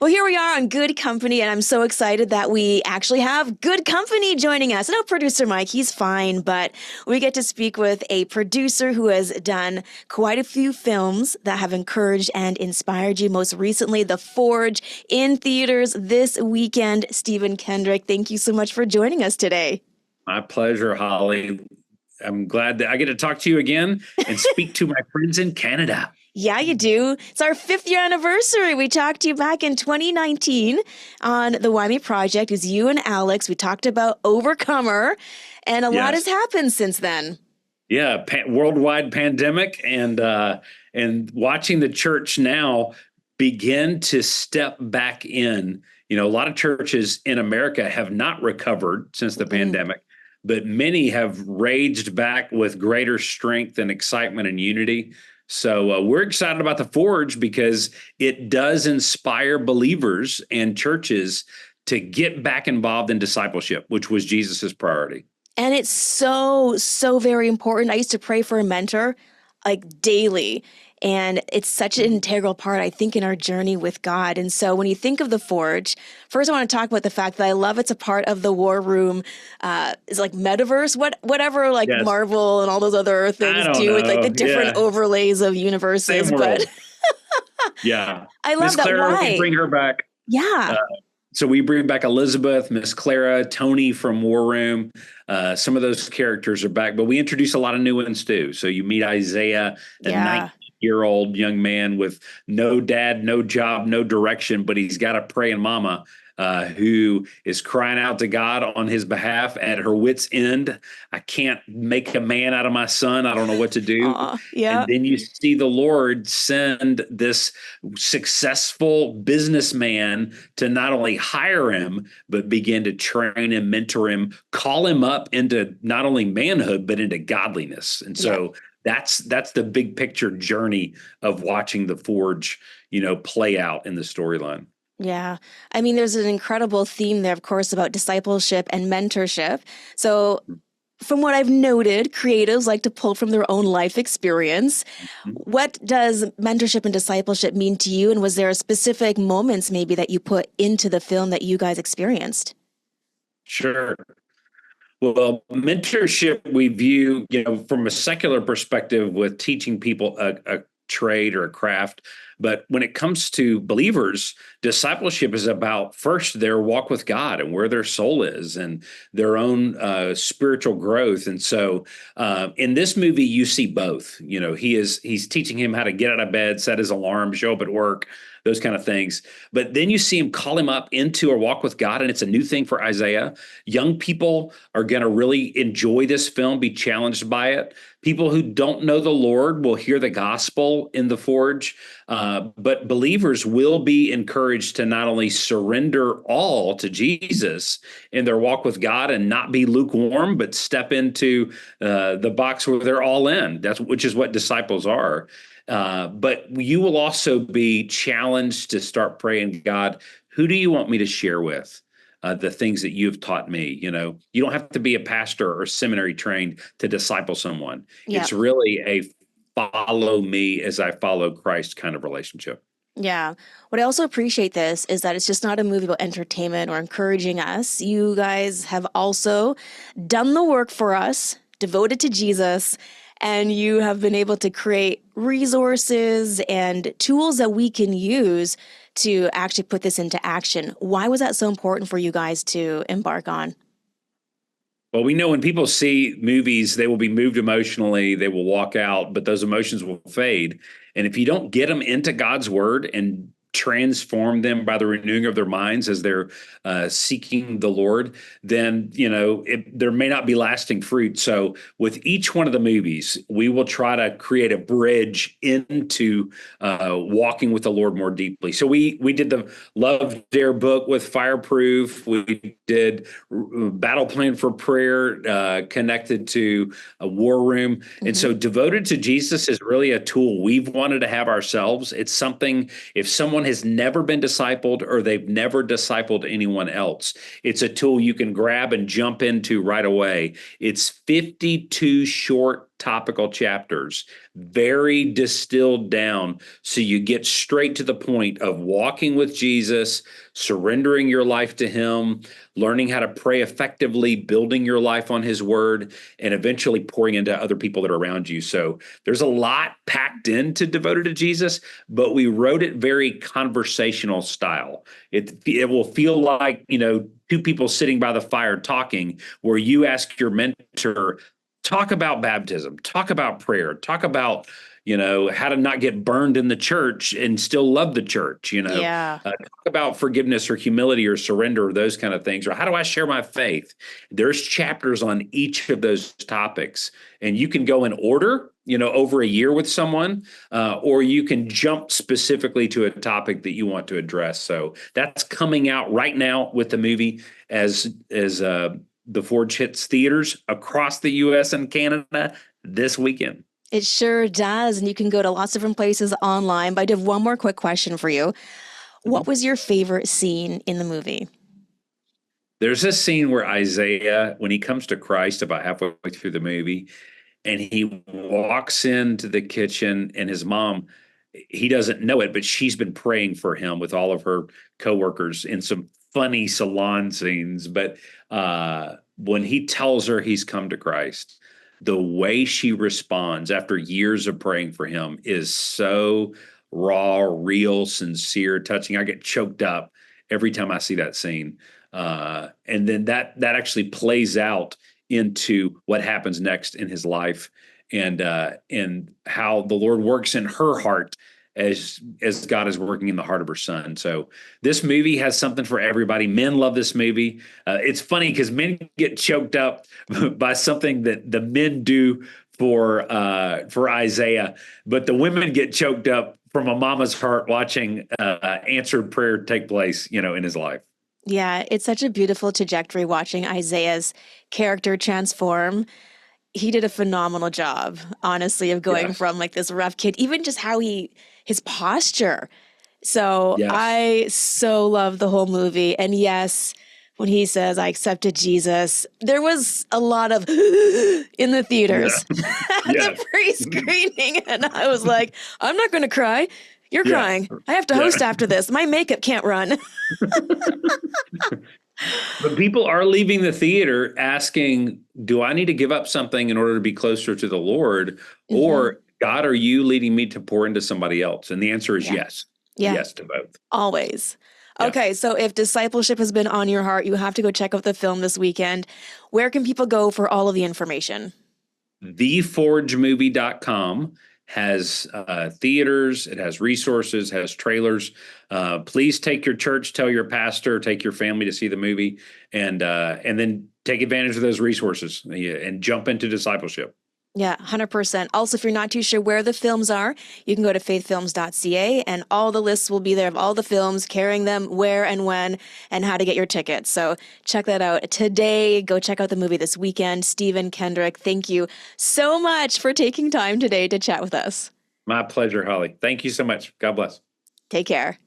Well, here we are on Good Company, and I'm so excited that we actually have Good Company joining us. I know producer Mike, he's fine, but we get to speak with a producer who has done quite a few films that have encouraged and inspired you. Most recently, The Forge in theaters this weekend. Stephen Kendrick, thank you so much for joining us today. My pleasure, Holly. I'm glad that I get to talk to you again and speak to my friends in Canada. Yeah, you do. It's our 5th year anniversary. We talked to you back in 2019 on the Why Me Project. It was you and Alex. We talked about Overcomer, and a lot has Yes. happened since then. Yeah, worldwide pandemic and watching the church now begin to step back in. You know, a lot of churches in America have not recovered since the Mm-mm. pandemic, but many have raged back with greater strength and excitement and unity. So we're excited about the Forge because it does inspire believers and churches to get back involved in discipleship, which was Jesus's priority. And it's so, so very important. I used to pray for a mentor like daily. And it's such an integral part, I think, in our journey with God. And so when you think of the Forge, first I want to talk about the fact that I love it's a part of the War Room, is like metaverse, whatever like Yes. Marvel and all those other I things don't do with like the know. different Yeah. overlays of Same universes. But world. Yeah. I Miss love that. Clara, we Why? bring her back. Yeah. Uh, so we bring back Elizabeth, Miss Clara, Tony from War Room. Some of those characters are back, but we introduce a lot of new ones too. So you meet Isaiah, a Yeah. 19-year-old young man with no dad, no job, no direction, but he's got a praying mama who is crying out to God on his behalf at her wit's end. I can't make a man out of my son. I don't know what to do. Yeah. And then you see the Lord send this successful businessman to not only hire him, but begin to train him, mentor him, call him up into not only manhood, but into godliness. And Yeah. so that's the big picture journey of watching the Forge, play out in the storyline. Yeah. I mean, there's an incredible theme there, of course, about discipleship and mentorship. So, from what I've noted, creatives like to pull from their own life experience. What does mentorship and discipleship mean to you? And was there specific moments maybe that you put into the film that you guys experienced? Sure. Well, mentorship we view, from a secular perspective with teaching people a trade or a craft. But when it comes to believers, discipleship is about first their walk with God and where their soul is and their own spiritual growth. And so in this movie, you see both. He's teaching him how to get out of bed, set his alarm, show up at work, those kind of things. But then you see him call him up into a walk with God, and it's a new thing for Isaiah. Young people are going to really enjoy this film, be challenged by it. People who don't know the Lord will hear the gospel in the Forge, but believers will be encouraged to not only surrender all to Jesus in their walk with God and not be lukewarm, but step into the box where they're all in. Which is what disciples are. But you will also be challenged to start praying, God, who do you want me to share with? The things that you've taught me. You don't have to be a pastor or seminary trained to disciple someone. Yeah. It's really a follow me as I follow Christ kind of relationship. Yeah. What I also appreciate this is that it's just not a movie about entertainment or encouraging us. You guys have also done the work for us, devoted to Jesus, and you have been able to create resources and tools that we can use to actually put this into action. Why was that so important for you guys to embark on? Well, we know when people see movies, they will be moved emotionally, they will walk out, but those emotions will fade. And if you don't get them into God's word and transform them by the renewing of their minds as they're seeking the Lord, then, there may not be lasting fruit. So with each one of the movies, we will try to create a bridge into walking with the Lord more deeply. So we did the Love Dare book with Fireproof. We did Battle Plan for Prayer connected to a War Room. And so Devoted to Jesus is really a tool we've wanted to have ourselves. It's something, if someone has never been discipled or they've never discipled anyone else, it's a tool you can grab and jump into right away. It's 52 short topical chapters, very distilled down. So you get straight to the point of walking with Jesus, surrendering your life to him, learning how to pray effectively, building your life on his word, and eventually pouring into other people that are around you. So there's a lot packed into Devoted to Jesus, but we wrote it very conversational style. It will feel like, two people sitting by the fire talking, where you ask your mentor, talk about baptism, talk about prayer, talk about, how to not get burned in the church and still love the church, Yeah. talk about forgiveness or humility or surrender or those kind of things, or how do I share my faith? There's chapters on each of those topics, and you can go in order, over a year with someone, or you can jump specifically to a topic that you want to address. So that's coming out right now with the movie as The Forge hits theaters across the U.S. and Canada this weekend. It sure does. And you can go to lots of different places online. But I do have one more quick question for you. What was your favorite scene in the movie? There's a scene where Isaiah, when he comes to Christ about halfway through the movie, and he walks into the kitchen, and his mom, he doesn't know it, but she's been praying for him with all of her coworkers in some funny salon scenes. But when he tells her he's come to Christ, the way she responds after years of praying for him is so raw, real, sincere, touching. I get choked up every time I see that scene. And then that actually plays out into what happens next in his life, and how the Lord works in her heart as God is working in the heart of her son. So this movie has something for everybody. Men love this movie. It's funny because men get choked up by something that the men do for Isaiah, but the women get choked up from a mama's heart watching answered prayer take place, in his life. Yeah, it's such a beautiful trajectory watching Isaiah's character transform. He did a phenomenal job, honestly, of going Yes. from like this rough kid, even just how his posture. So Yes. I so love the whole movie. And yes, when he says, I accepted Jesus, there was a lot of in the Yeah. theaters at Yeah. the pre-screening. And I was like, I'm not going to cry. You're Yeah. crying. I have to Yeah. host after this. My makeup can't run. But people are leaving the theater asking, do I need to give up something in order to be closer to the Lord? Mhm. Or, God, are you leading me to pour into somebody else? And the answer is Yeah. yes. Yeah. Yes to both. Always. Yeah. Okay, so if discipleship has been on your heart, you have to go check out the film this weekend. Where can people go for all of the information? TheForgeMovie.com has theaters, it has resources, has trailers. Please take your church, tell your pastor, take your family to see the movie, and then take advantage of those resources, and jump into discipleship. Yeah, 100%. Also, if you're not too sure where the films are, you can go to faithfilms.ca and all the lists will be there of all the films, carrying them, where and when, and how to get your tickets. So check that out today. Go check out the movie this weekend. Stephen Kendrick, thank you so much for taking time today to chat with us. My pleasure, Holly. Thank you so much. God bless. Take care.